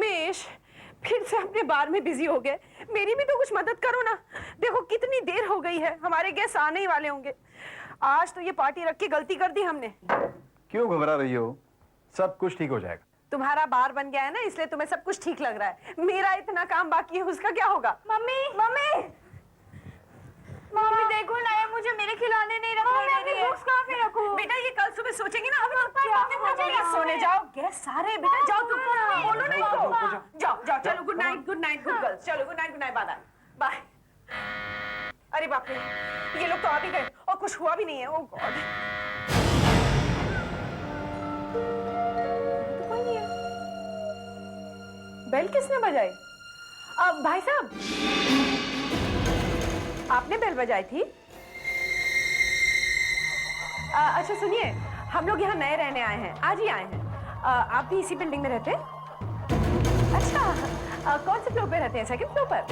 सोमेश, फिर से अपने बार में बिजी हो गए। मेरी भी तो कुछ मदद करो ना। देखो कितनी देर हो गई है, हमारे गेस्ट आने ही वाले होंगे। आज तो ये पार्टी रख के गलती कर दी हमने। क्यों घबरा रही हो? सब कुछ ठीक हो जाएगा। तुम्हारा बार बन गया है ना, इसलिए तुम्हें सब कुछ ठीक लग रहा है। मेरा इतना काम बाकी है, उसका क्या होगा? मम्मी मम्मी, मम्मी देखो ना, ये मुझे मेरे खिलौने नहीं रखने। बुक्स कहाँ पे रखूं? बेटा ये कल सुबह सोचेंगे ना। हम सोने जाओ, गेस्ट सारे। बेटा जाओ, तुम बोलो नहीं तो जाओ जाओ। चलो good night, good night good girls. चलो गुड नाइट बाय बाय। अरे बाप रे, ये लोग तो आ भी गए और कुछ हुआ भी नहीं है। ओह गॉड, तो कोई नहीं है। बेल किसने बजाई? भाई साहब, आपने बेल बजाई थी? अच्छा सुनिए, हम लोग यहाँ नए रहने आए हैं, आज ही आए हैं। आप भी इसी बिल्डिंग में रहते हैं? अच्छा, कौन से फ्लोर पे रहते हैं? सेकंड फ्लोर पर?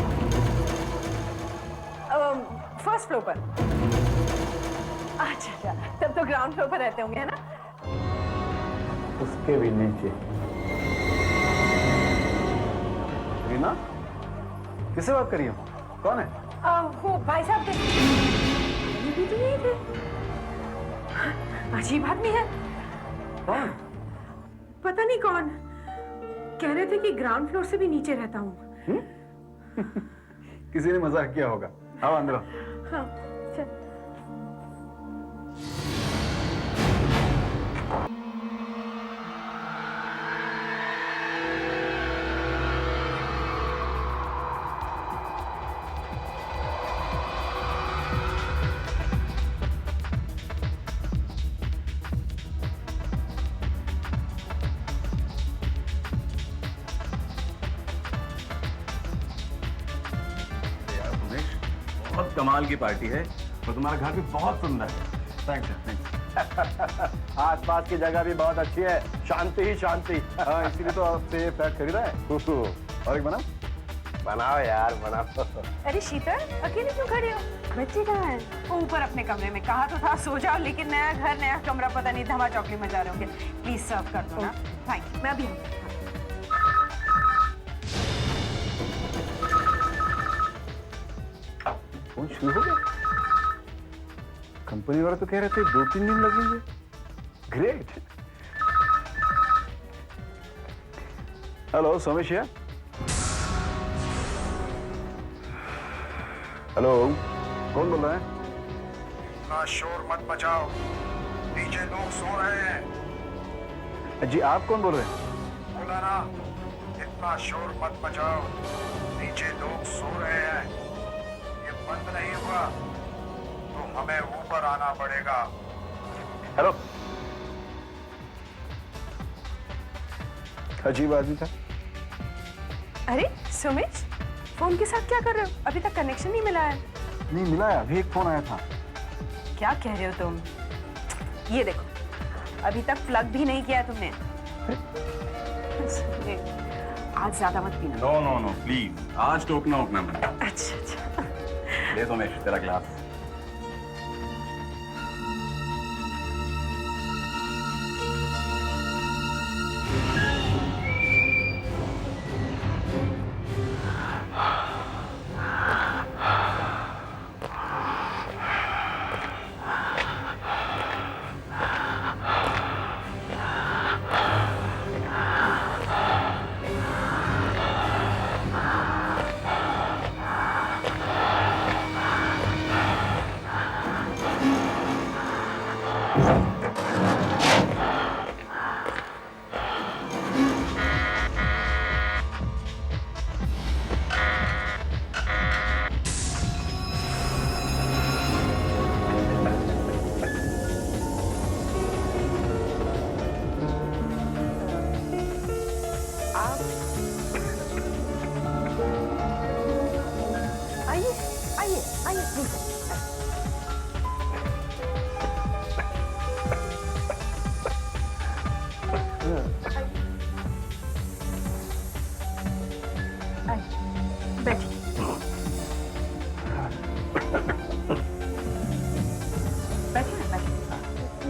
फर्स्ट फ्लोर पर? अच्छा, तब तो ग्राउंड फ्लोर पर रहते होंगे, है ना? उसके भी नीचे। रीना, किससे बात करिए? कौन है? वो भाई साहब थे। ये भी तो नहीं थे। अजीब आदमी है। कौन? पता नहीं कौन। कह रहे थे कि ग्राउंड फ्लोर से भी नीचे रहता हूँ। किसी ने मजाक किया होगा। आओ अंदर आओ। हाँ, चल। बहुत कमाल की पार्टी है और तुम्हारा घर भी बहुत सुंदर है। Thanks thanks. आसपास की जगह भी बहुत अच्छी है, शांति ही शांति। हाँ, इसीलिए तो आपसे ये फ्लैट खरीदा है। और एक बनाओ यार, बनाओ। अरे शीतल, अकेले क्यों खड़े हो? बच्चे कहाँ हैं? वो ऊपर अपने कमरे में। कहा तो था सो जाओ, लेकिन नया घर नया कमरा, पता नहीं धमा चौकली में जा रहे होंगे। प्लीज सर्व कर दो ना। थैंक यू, मैं अभी हूँ। फोन शुरू हो गया? कंपनी वाले तो कह रहे थे 2-3 दिन लगेंगे। ग्रेट। हेलो सोमेश, हेलो, कौन बोल रहा है? इतना शोर मत मचाओ, नीचे लोग सो रहे हैं। जी आप कौन बोल रहे हैं? बोला ना, इतना शोर मत मचाओ, नीचे लोग सो रहे हैं। ये बंद नहीं हुआ तो हमें ऊपर आना पड़ेगा। हेलो। अजीब आदमी था। अरे सोमेश, फोन के साथ क्या कर रहे हो? अभी तक कनेक्शन नहीं मिला है। नहीं मिला है, अभी एक फोन आया था। क्या कह रहे हो तुम? ये देखो, अभी तक प्लग भी नहीं किया है तुमने। आज ज्यादा मत पीना। नो नो नो प्लीज, आज टोकना उठना मत। अच्छा अच्छा। ले सोमेश तेरा ग्लास।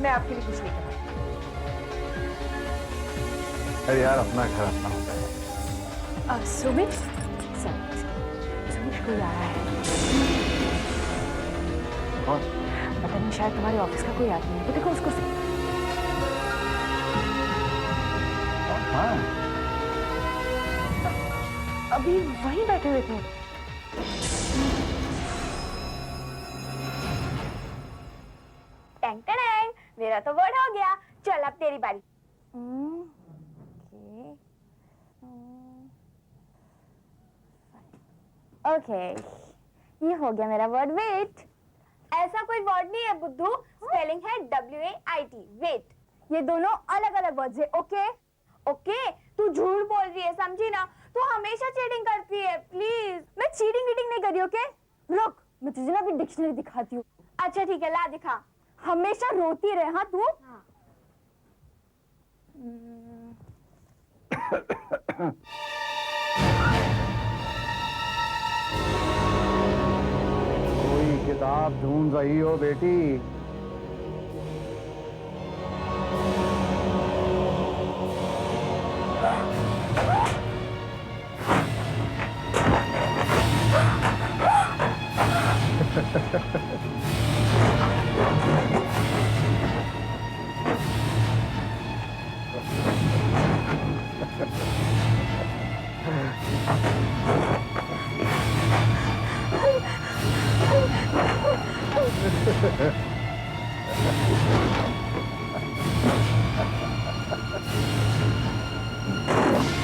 मैं आपके लिए कुछ नहीं कर रहा। अरे यार, अपना घर अपना होता है। सुमित सुमित कोई आया है। कौन? पता नहीं, शायद तुम्हारे ऑफिस का कोई आदमी है। तो देखो उसको हाँ, अभी वहीं बैठे हुए थे। टैंग टैंग, मेरा तो वर्ड हो गया। चल अब तेरी बारी। ओके, ये हो गया मेरा वर्ड। वेट, ऐसा कोई वर्ड नहीं है बुद्धू, स्पेलिंग है WAIT, वेट। ये दोनों अलग अलग वर्ड्स है। ओके ओके, तू झूठ बोल रही है, समझी ना? तू हमेशा चीटिंग करती है। प्लीज, मैं चीटिंग वीटिंग नहीं कर रही। ओके रुक, मैं तुझे ना अभी डिक्शनरी दिखाती हूँ। अच्छा ठीक है, ला दिखा। हमेशा रोती रहे हाँ तू। कोई किताब ढूंढ रही हो बेटी?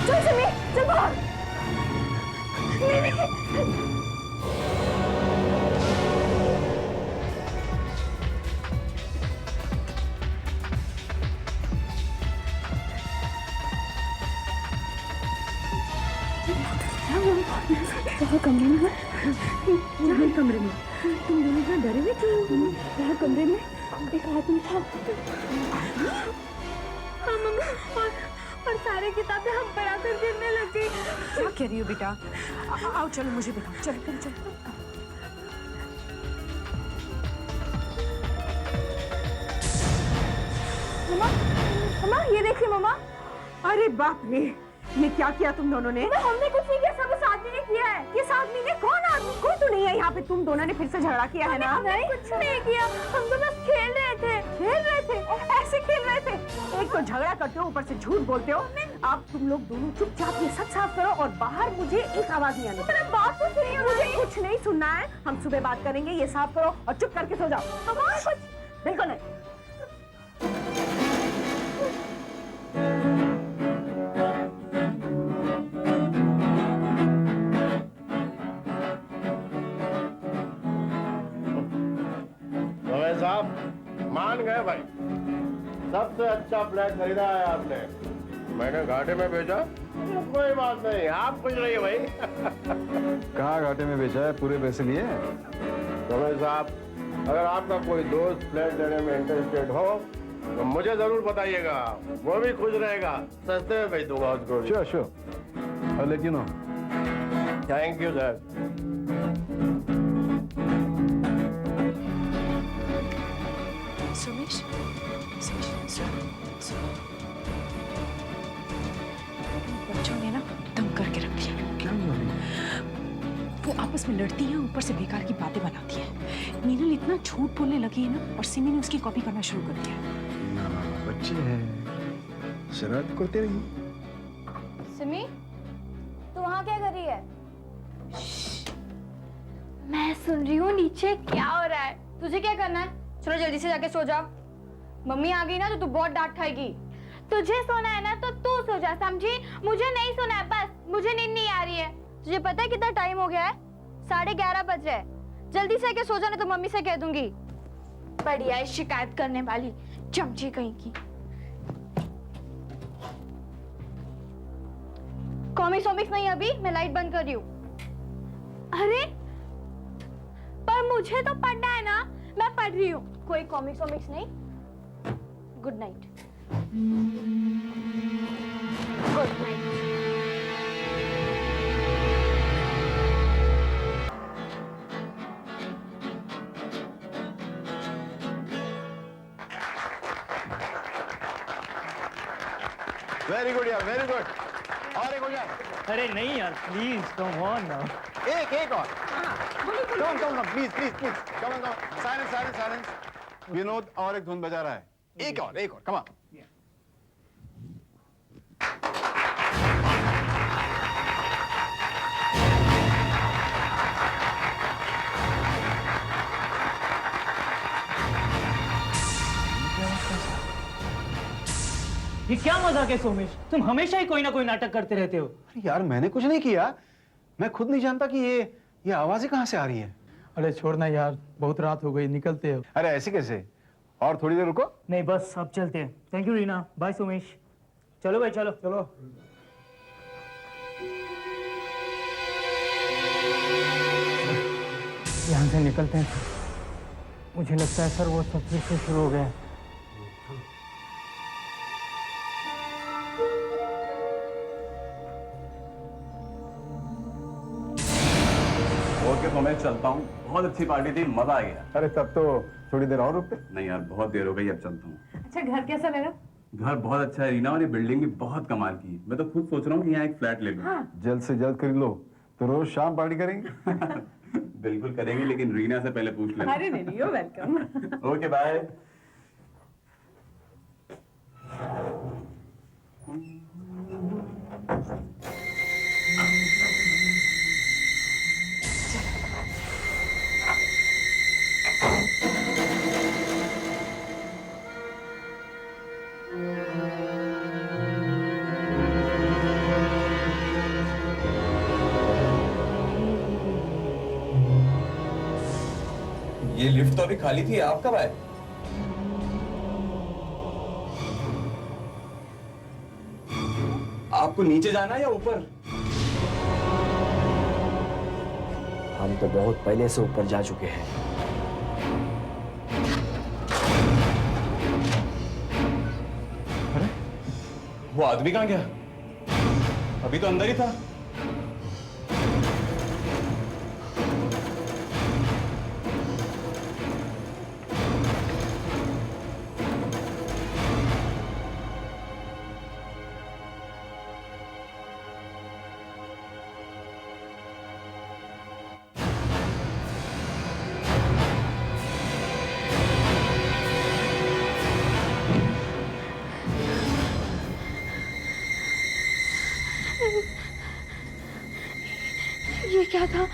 चल सिमी, चल बाहर। नहीं। कमरे में, यहाँ कमरे में तुम दोनों इतना डरे हुए क्यों? यहाँ कमरे में एक आदमी था। हाँ मम्मी, और सारी किताबें हम पढ़ाकर गिरने लगी। क्या कह रही हो बेटा? आओ चलो, मुझे दिखाओ। चलो चलो। मम्मा, मम्मा ये देखिए मम्मा। अरे बाप रे, ये क्या किया तुम दोनों ने? हमने कुछ नहीं किया, सब उस आदमी ने किया है। किस आदमी ने? कौन आदमी? कोई तो नहीं है यहाँ पे। तुम दोनों ने फिर से झगड़ा किया है ना? हमने कुछ नहीं किया, हम तो बस खेल रहे थे। खेल रहे थे? ऐसे खेल रहे थे? एक तो झगड़ा करते हो, ऊपर से झूठ बोलते हो। अब तुम लोग दोनों चुपचाप ये सब साफ करो और बाहर मुझे एक आवाज नहीं आनी चाहिए। बात तो सुनिए, मुझे कुछ नहीं सुनना है। हम सुबह बात करेंगे। ये साफ करो और चुप करके सो जाओ। बिल्कुल नहीं। साहब मान गए भाई, सबसे अच्छा फ्लैट खरीदा है आपने। मैंने घाटे में बेचा, कोई बात नहीं, आप खुश रहिए भाई। कहाँ घाटे में बेचा है? पूरे पैसे लिए? रमेश साहब, अगर आपका कोई दोस्त फ्लैट लेने में इंटरेस्टेड हो तो मुझे जरूर बताइएगा, वो भी खुश रहेगा। सस्ते में बेच दूंगा उसको। Sure, I'll let you know. Thank you sir. Sumesh, बच्चों ने ना दम करके रख दिया। क्या हुआ? वो आपस में लड़ती है, ऊपर से बेकार की बातें बनाती है। मीनल इतना झूठ बोलने लगी है ना, और सिमी ने उसकी कॉपी करना शुरू कर दिया। बच्चे हैं, शरारत करते रहिए। सिमी, तू वहाँ क्या कर रही है? मैं सुन रही हूँ नीचे क्या हो रहा है। तुझे क्या करना है? चलो जल्दी से जाके सो जाओ। मम्मी आ गई ना तो तू बहुत डांट खाएगी। तुझे सोना है ना तो तू सो जा, समझी? मुझे नहीं सोना है, बस मुझे नींद नहीं आ रही है। तुझे पता है कितना टाइम हो गया है? 11:30 बज रहे हैं। जल्दी से आके सो जाना तो मम्मी से कह दूंगी। बढ़िया है, शिकायत करने वाली चमची कहीं की। कॉमिक्स वॉमिक्स नहीं अभी, मैं लाइट बंद कर रही हूँ। अरे पर मुझे तो पढ़ना है ना, मैं पढ़ रही हूँ। कोई कॉमिक्स वॉमिक्स नहीं। Good night. Good night. Very good यार, वेरी गुड। और एक हो जाए। अरे नहीं यार प्लीज कम ऑन ना। एक और। Come please come silence. Vinod और एक धुन बजा रहा है। एक और कम ऑन। ये क्या मजाक है सोमेश, तुम हमेशा ही कोई ना कोई नाटक करते रहते हो। अरे यार मैंने कुछ नहीं किया, मैं खुद नहीं जानता कि ये आवाजें कहाँ से आ रही है। अरे छोड़ना यार, बहुत रात हो गई, निकलते हो। अरे ऐसे कैसे, और थोड़ी देर रुको। नहीं बस अब चलते हैं। Thank you Reena, bye Somesh. चलो भाई चलो चलो। यहाँ से निकलते हैं। मुझे लगता है सर वो सब फिर से शुरू हो गया है। ओके तो मैं चलता हूँ, बहुत अच्छी पार्टी थी, मजा आ गया। अरे तब तो थोड़ी देर और रुकते। नहीं यार बहुत देर हो गई, अब चलता हूँ। अच्छा घर कैसा लगा? घर बहुत अच्छा है रीना, और ये बिल्डिंग भी बहुत कमाल की है। मैं तो खुद सोच रहा हूँ कि यहाँ एक फ्लैट ले लूँ। जल्द से जल्द खरीद लो, तो रोज शाम पार्टी करेंगे। बिल्कुल करेंगे, लेकिन रीना से पहले पूछ लेना। अरे नहीं, यू वेलकम। Okay bye. ये लिफ्ट तो अभी खाली थी, आप कब आए? आपको नीचे जाना है या ऊपर? हम तो बहुत पहले से ऊपर जा चुके हैं। अरे वो आदमी कहाँ गया? अभी तो अंदर ही था। ये क्या था?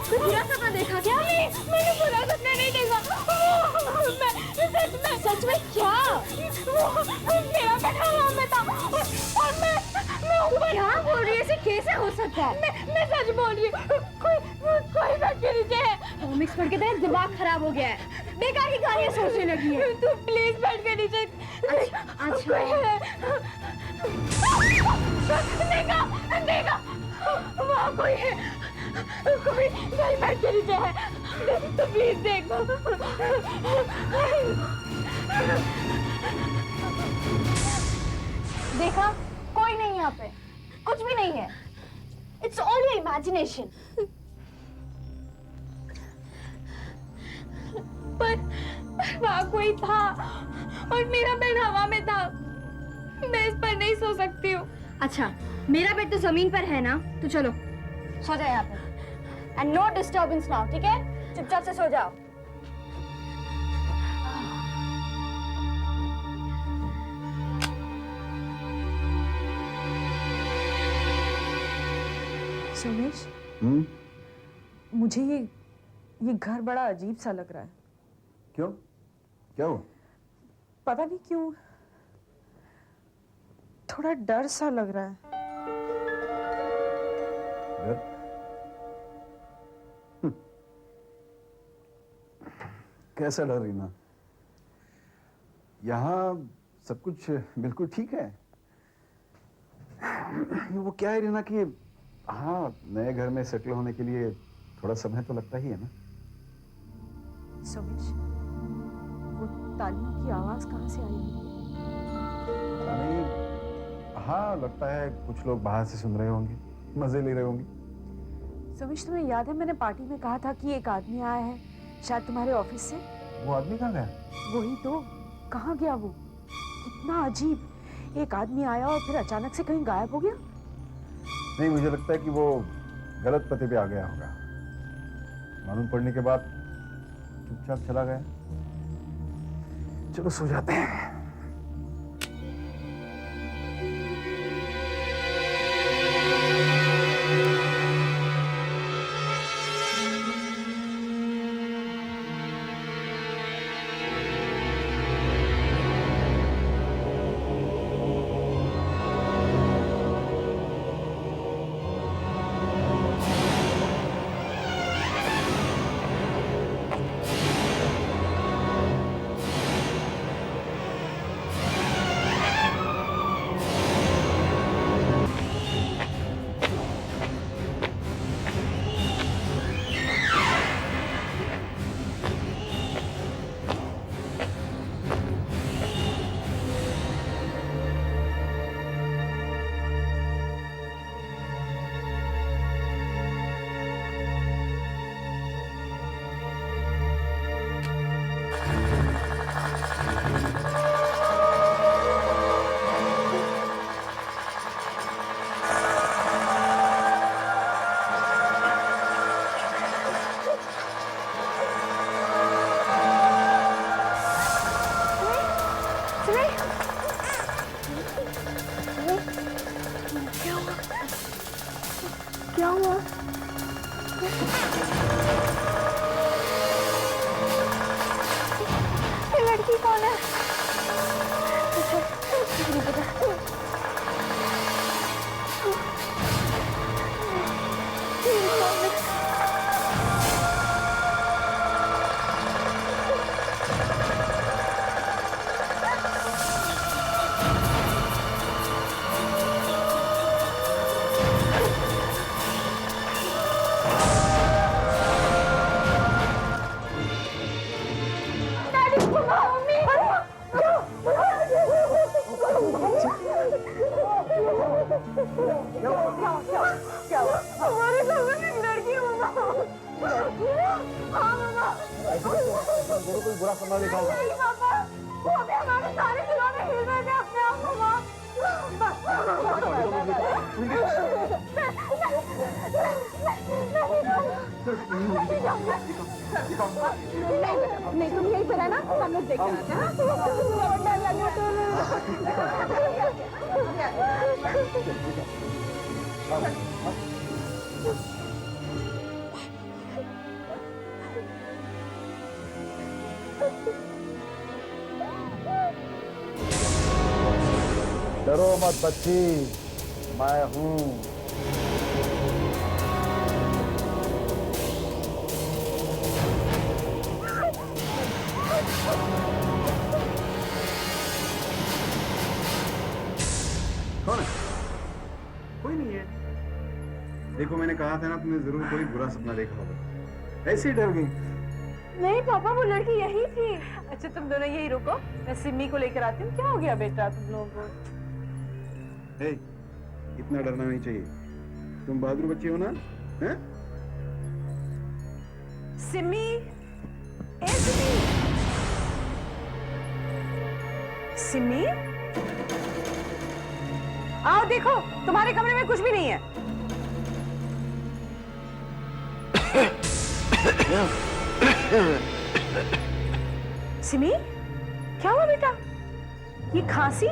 बुरा सपना देखा क्या? नहीं, मैंने बुरा सपना नहीं देखा। मैं सच में क्या? मेरा बेटा वहाँ में था और मैं ऊपर। क्या बोल रही है? ऐसे कैसे हो सकता है? मैं सच बोल रही हूँ। कोई बेड के नीचे है। कॉमिक्स पढ़ के तेरा दिमाग खराब हो गया है। बेकार की गालियाँ सोचने लगी है। तू प्लीज बेड के नीचे। देखा वहाँ कोई है। कोई बेड के नीचे है। तो प्लीज देखो। देखा, कोई नहीं यहाँ पे, कुछ भी नहीं है। It's all your imagination. पर वहाँ कोई था और मेरा बेड हवा में था। मैं इस पर नहीं सो सकती हूँ। अच्छा, मेरा बेड तो जमीन पर है ना, तो चलो सो जाओ यहाँ पे। एंड नो डिस्टर्बेंस नाउ, ठीक है? चुपचाप से सो जाओ। सोमेश, मुझे ये घर बड़ा अजीब सा लग रहा है। क्यों? क्या हुआ? पता नहीं क्यों, थोड़ा डर सा लग रहा है। डर? कैसा डर रीना? यहाँ सब कुछ बिल्कुल ठीक है। वो क्या है रीना कि हाँ, नए घर में सेटल होने के लिए थोड़ा समय तो लगता ही है ना। सोमेश, वो तालियों की आवाज कहाँ से आई? पता नहीं। हाँ, लगता है कुछ लोग बाहर से सुन रहे होंगे, मजे ले रहे होंगे। सोमेश, तुम्हें याद है मैंने पार्टी में कहा था कि एक आदमी आया है शायद तुम्हारे ऑफिस से? वो आदमी कहाँ गया? वही तो, कहाँ गया वो? कितना अजीब, एक आदमी आया और फिर अचानक से कहीं गायब हो गया। नहीं, मुझे लगता है कि वो गलत पते पे आ गया होगा। मालूम पड़ने के बाद चुपचाप चला गया। चलो सो जाते हैं। क्या हुआ? ये लड़की कौन है? नहीं पता। हमारे घर में एक लड़की है मामा। हाँ मामा। कोई बुरा सपना देखा होगा। नहीं पापा, वो अभी हमारे सारे खिलौने हिल रहे थे अपने आप मामा। नहीं तुम यही पर है ना, हम लोग देख रहे डरो मत बच्ची, मैं हूँ। कौन है? कोई नहीं है। देखो, मैंने कहा था ना, तुमने जरूर कोई बुरा सपना देखा होगा। ऐसे ही डर गई। नहीं पापा, वो लड़की यही थी। अच्छा तुम दोनों यही रुको, मैं सिमी को लेकर आती हूँ। क्या हो गया बेटा तुम लोगों को? ए, इतना डरना नहीं चाहिए। तुम बहादुर बच्ची हो ना? हैं? सिमी, ए सिमी, सिमी, आओ देखो, तुम्हारे कमरे में कुछ भी नहीं है। सिमी, क्या हुआ बेटा? ये खांसी,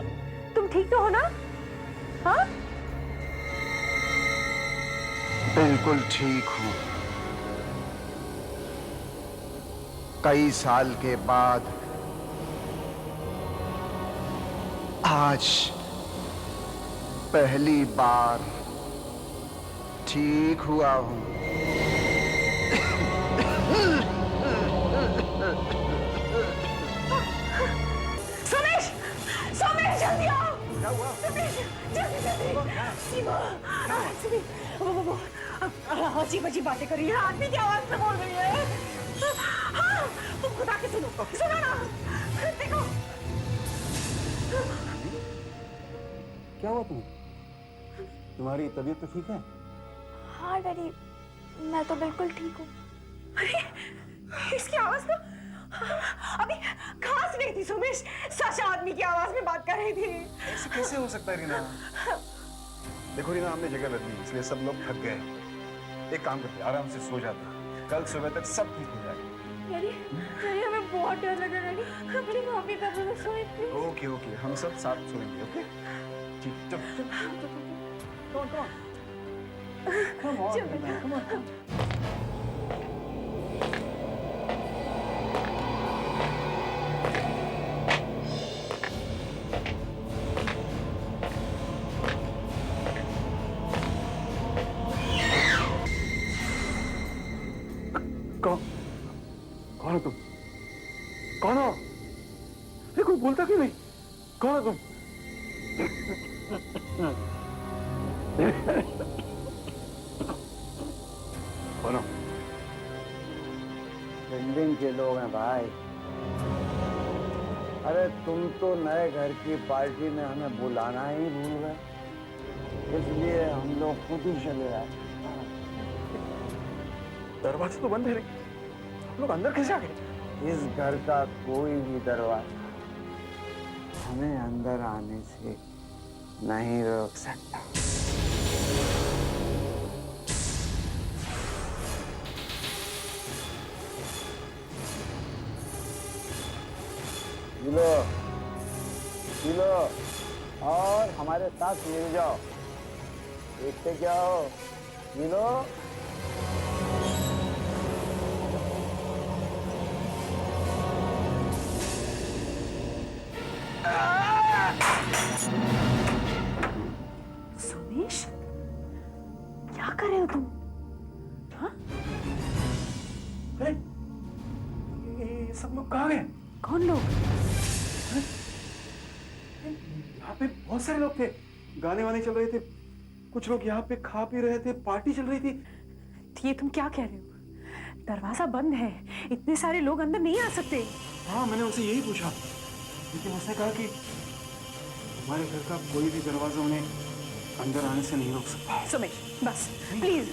तुम ठीक तो हो ना? हाँ? बिल्कुल ठीक हूं। कई साल के बाद आज पहली बार ठीक हुआ हूं। सोमेश, सोमेश जल्दी आओ। क्या हुआ? सोमेश जल्दी जल्दी। सीमा, सीमा, वो अजीब अजीब बातें कर रही है, आदमी की आवाज में बोल रही है। हाँ, तुम खुद आके सुनो, सुनो ना, देखो। क्या हुआ तुम्हें? तुम्हारी तबीयत तो ठीक है? हाँ डैडी, मैं तो बिल्कुल ठीक हूँ। अरे, इसकी आवाज तो अभी खास नहीं थी सोमेश, साशा आदमी की आवाज में बात कर रही थी। ऐसे कैसे हो सकता है रीना? देखो रीना, हमने जगह बदली इसलिए सब लोग थक गए। एक काम करते, आराम से सो जाते, कल सुबह तक सब ठीक हो जाएगा। डैडी, डैडी हमें बहुत डर लग रहा है डैडी, अपनी मम्मी का बोलो सोए प्लीज। ओके ओके, हम सब साथ सोएंगे। ओके ठीक, चल चल come on। कौन हो तुम? कौन हो? ये कोई बोलता क्यों नहीं? कौन हो तुम? कौन हो? बिल्डिंग के लोग हैं भाई। अरे तुम तो नए घर की पार्टी में हमें बुलाना ही भूल गए, इसलिए हम लोग खुद ही चले आए। दरवाजे तो बंद है, हम लोग अंदर कैसे आ गए? इस घर का कोई भी दरवाजा हमें अंदर आने से नहीं रोक सकता। लो, लो और हमारे साथ मिल जाओ। देखते क्या हो? लो। सोमेश, क्या कर रहे हो तुम? हाँ? ये सब लोग कहाँ गए? कौन लोग? यहाँ पे बहुत सारे लोग थे, गाने वाने चल रहे थे, कुछ लोग यहाँ पे खा पी रहे थे, पार्टी चल रही थी। ये तुम क्या कह रहे हो? दरवाजा बंद है, इतने सारे लोग अंदर नहीं आ सकते। हाँ, मैंने उनसे यही पूछा, लेकिन उसने कहा कि हमारे घर का कोई भी दरवाजा उन्हें अंदर आने से नहीं रोक सकता। सोमेश बस, प्लीज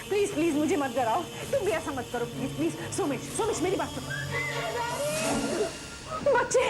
प्लीज प्लीज मुझे मत डराओ, तुम भी ऐसा मत करो प्लीज प्लीज। सोमेश, सोमेश मेरी बात सुनो। बच्चे,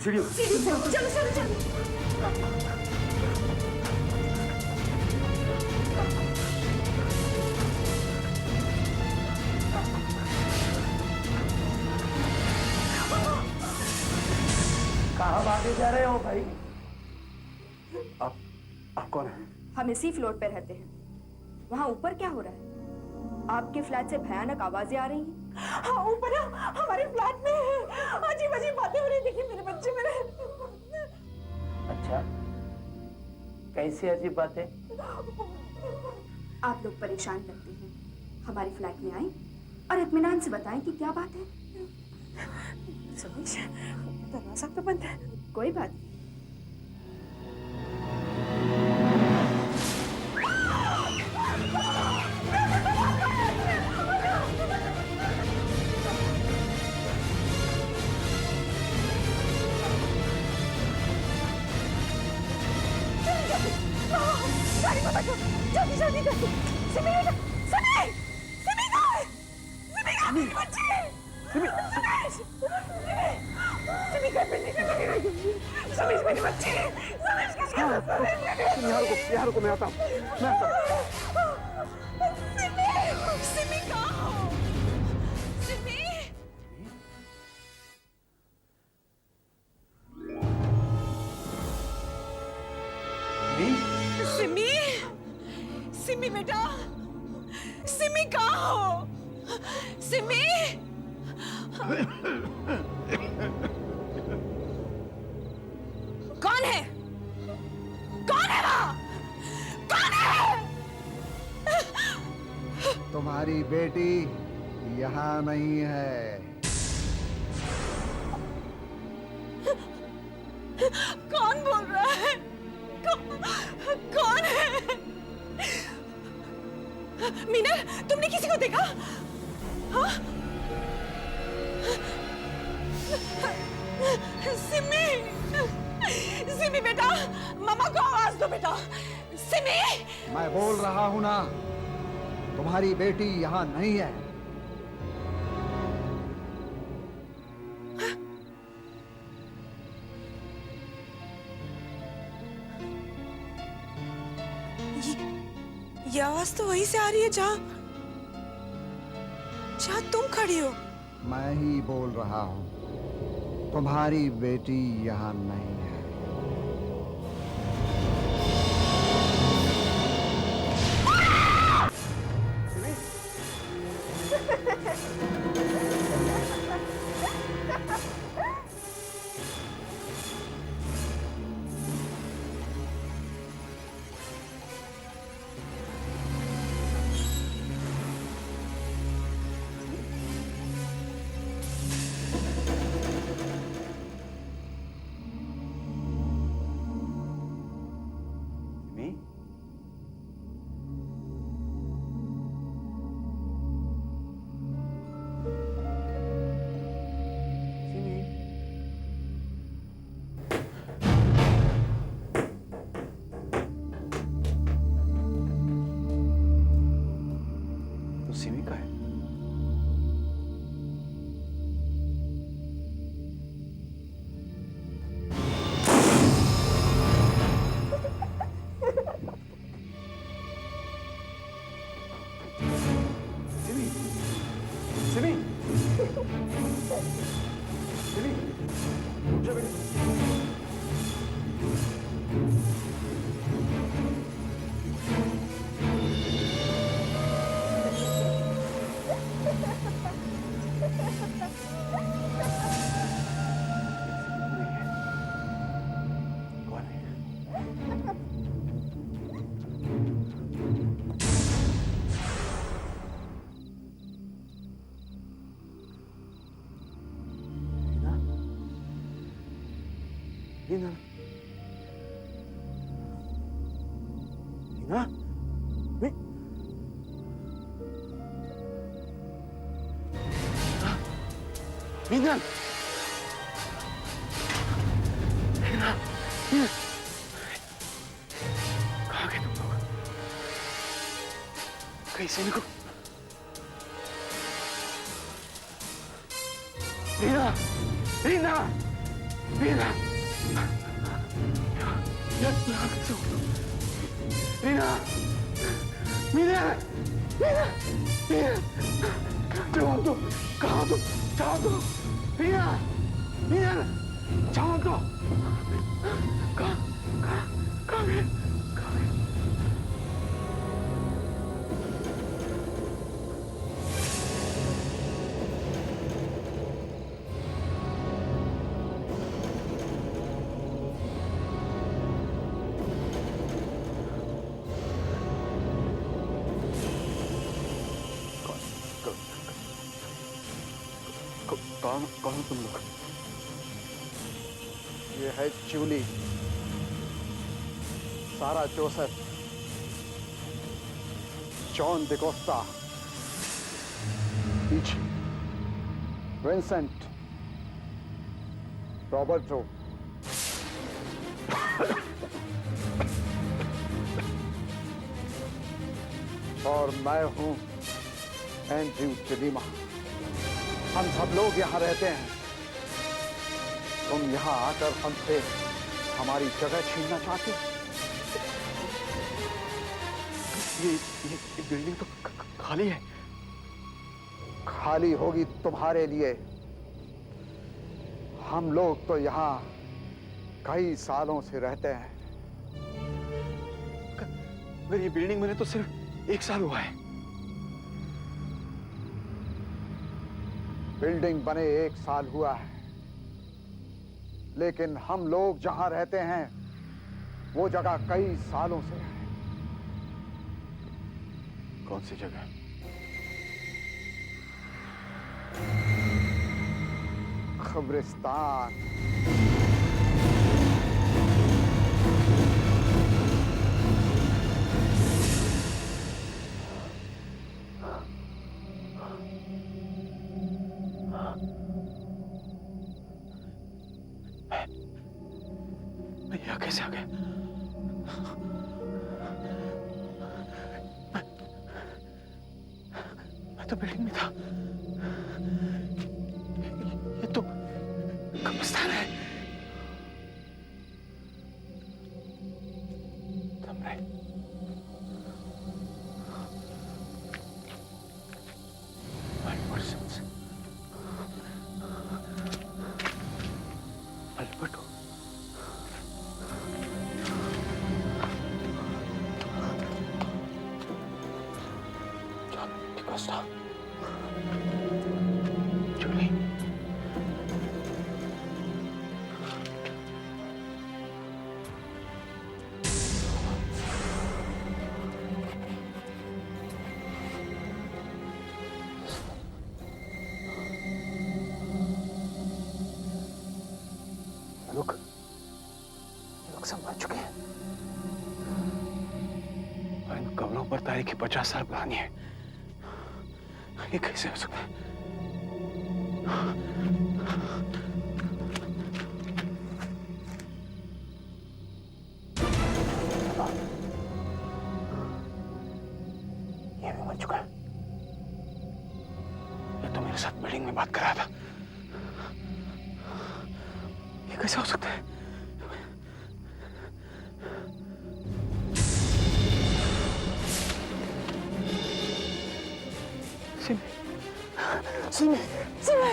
सीढ़ी चलो चलो चलो। कहाँ भागे जा रहे हो भाई? आप कौन है? हम इसी फ्लोर पे रहते हैं। वहाँ ऊपर क्या हो रहा है? आपके फ्लैट से भयानक आवाजें आ रही हैं। हाँ ऊपर हमारे फ्लैट में अजीब अजीब बातें हो रही। देखिए मेरे बच्चे मेरे। अच्छा, कैसी अजीब बातें? आप लोग परेशान लगते हैं, हमारे फ्लैट में आए और इत्मीनान से बताएं कि क्या बात है। सुमिश, दरवाजा तो बंद है। कोई बात नहीं। जल्दी जल्दी जल्दी। सिमी बेटा, सिमी, सिमी कहाँ है? सिमी कहाँ है मेरी बच्ची? सिमी, सिमी घर पे नहीं है। सिमी मेरी बच्ची, सिमी किसके साथ है? यहाँ रुको, मैं आता हूँ। सिमी, सिमी कहाँ हो? सिमी, सिमी, सिमी बेटा, सिमी कहाँ हो? सिमी, कौन है? कौन है वहाँ? कौन है? तुम्हारी बेटी यहाँ नहीं है। कौन बोल रहा है? कौन है? मीना, तुमने किसी को देखा? हाँ? सिमी, सिमी बेटा, मामा को आवाज दो बेटा। सिमी, मैं बोल रहा हूँ ना, तुम्हारी बेटी यहाँ नहीं है। ये आवाज तो वहीं से आ रही है जहाँ तुम खड़ी हो। मैं ही बोल रहा हूँ, तुम्हारी बेटी यहाँ नहीं है। सिमी का है। सिमी, सिमी, सिमी, उठ जा बेटी। कौन है? मीना, मीना, मीना, कहाँ गए तुम लोग? कैसे इनको? मीना, मीना, मीना, यहाँ कैसे हो तुम? मीना, मीना, मीना, मीना, जवाब दो, कहाँ तुम? जवाब दो, मीना, मीना, जवाब दो, कहाँ, कहाँ, कहाँ गए? कहाँ गए? कौन तुम लोग? ये है Julie, Sara Joseph, John D'Costa, Peachy, Vincent, Roberto, और मैं हूं एंड्रयू चिलीमा। हम सब लोग यहां रहते हैं। तुम यहां आकर हमसे हमारी जगह छीनना चाहते हो? ये बिल्डिंग तो खाली है। खाली होगी तुम्हारे लिए। हम लोग तो यहां कई सालों से रहते हैं। मगर ये बिल्डिंग बने तो सिर्फ 1 साल हुआ है। बिल्डिंग बने 1 साल हुआ है, लेकिन हम लोग जहां रहते हैं वो जगह कई सालों से है। कौन सी जगह? कब्रिस्तान। यहाँ कैसे आ गए? मैं तो बिल्डिंग में था। ये तो कब्रिस्तान है। Alberto. John DiCosta. Julie. लोग सब मर चुके हैं और इन कब्रों पर तारीख 50 साल पुरानी है। ये कैसे हो सकता है? ये भी मर चुका है। ये तो मेरे साथ बिल्डिंग में बात कर रहा था। ये कैसे हो सकता है? सिमी, सिमी, सिमी।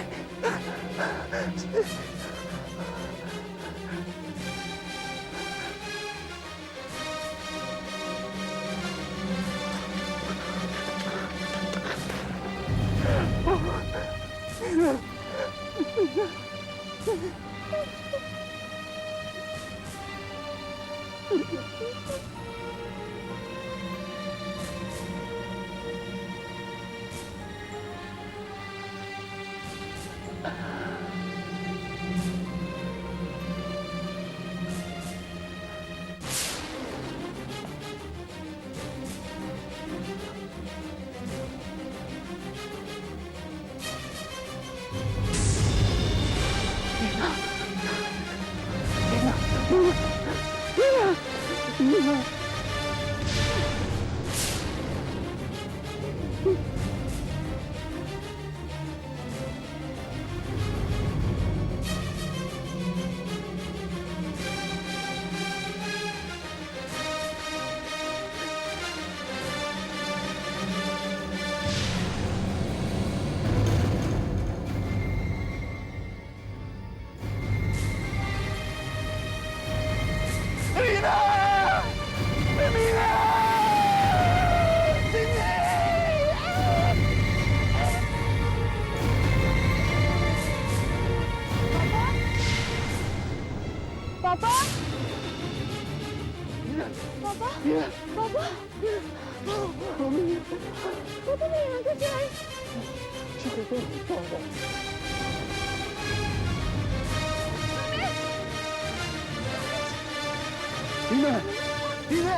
पापा, पापा, पापा, पापा मैं यहाँ कैसे आई? टीना टीना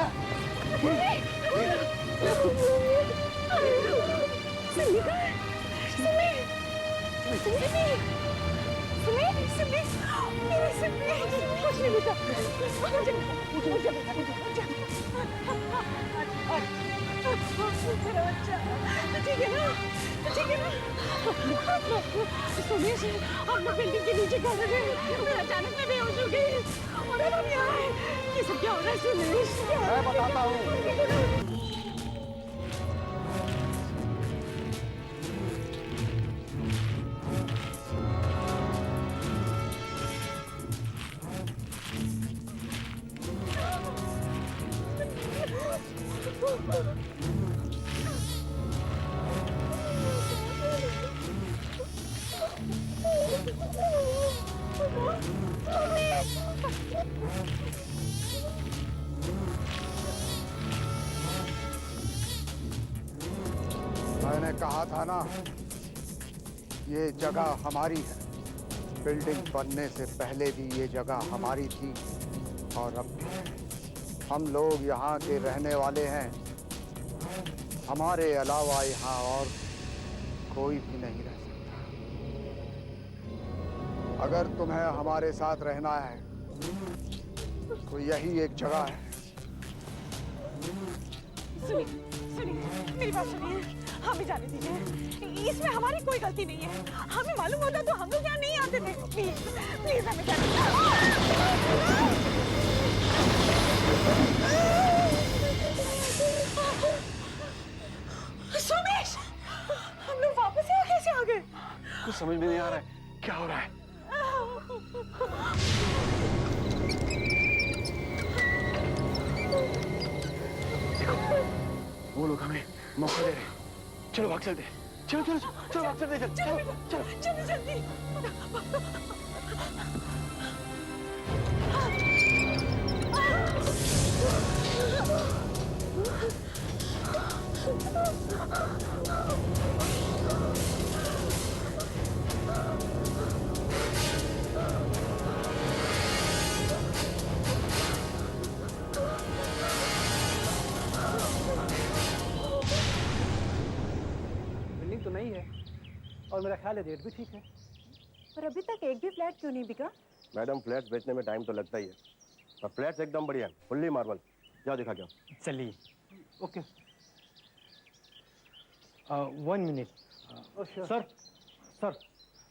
सुमेश, हम लोग बिल्डिंग के नीचे खड़े थे, मैं अचानक में बेहोश हो गई और अब हम यहाँ आए। ये सब क्या हो रहा है सुमेश? मैं बताता हूँ। मैंने कहा था ना, ये जगह हमारी है। बिल्डिंग बनने से पहले भी ये जगह हमारी थी और अब भी है। हम लोग यहाँ के रहने वाले हैं। हमारे अलावा यहाँ और कोई भी नहीं रह सकता। अगर तुम्हें हमारे साथ रहना है तो यही एक जगह है। सुनिए, मेरी बात सुनिए, हमें जाने दीजिए। इसमें हमारी कोई गलती नहीं है। हमें मालूम होता तो हम लोग यहाँ नहीं आते थे। प्लीज प्लीज हमें जाने सुमेश, हम लोग वापस यहाँ कैसे आ गए? कुछ समझ में नहीं आ रहा है, क्या हो रहा है? देखो, वो लोग हमें मौका दे रहे हैं। चलो भाग चलते हैं। चलो चलो चलो भाग चलते हैं। चलो चलो जल्दी जल्दी। बिल्डिंग तो नहीं है और मेरा ख्याल है रेट भी ठीक है। पर अभी तक एक भी फ्लैट क्यों नहीं बिका? मैडम, फ्लैट्स बेचने में टाइम तो लगता ही है, पर फ्लैट्स एकदम बढ़िया है, फुल्ली मार्बल। जाओ दिखा जाओ। चलिए, ओके। 1 मिनट। सर सर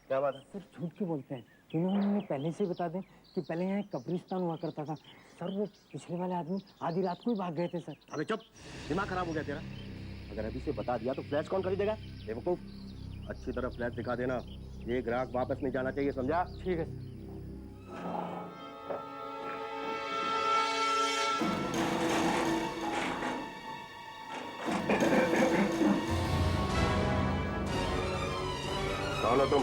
क्या बात है? सर झूठ क्यों बोलते हैं? इन्होंने पहले से बता दें कि पहले यहाँ एक कब्रिस्तान हुआ करता था। सर वो पिछले वाले आदमी आधी रात को ही भाग गए थे सर। अबे चुप, दिमाग खराब हो गया तेरा। अगर अभी से बता दिया तो फ्लैट्स कौन खरीदेगा? बेवकूफ, अच्छी तरह फ्लैट दिखा देना। ये ग्राहक वापस नहीं जाना चाहिए, समझा? ठीक है। कौन हो तुम?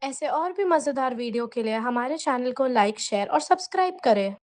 ऐसे और भी मज़ेदार वीडियो के लिए हमारे चैनल को लाइक, शेयर और सब्सक्राइब करें।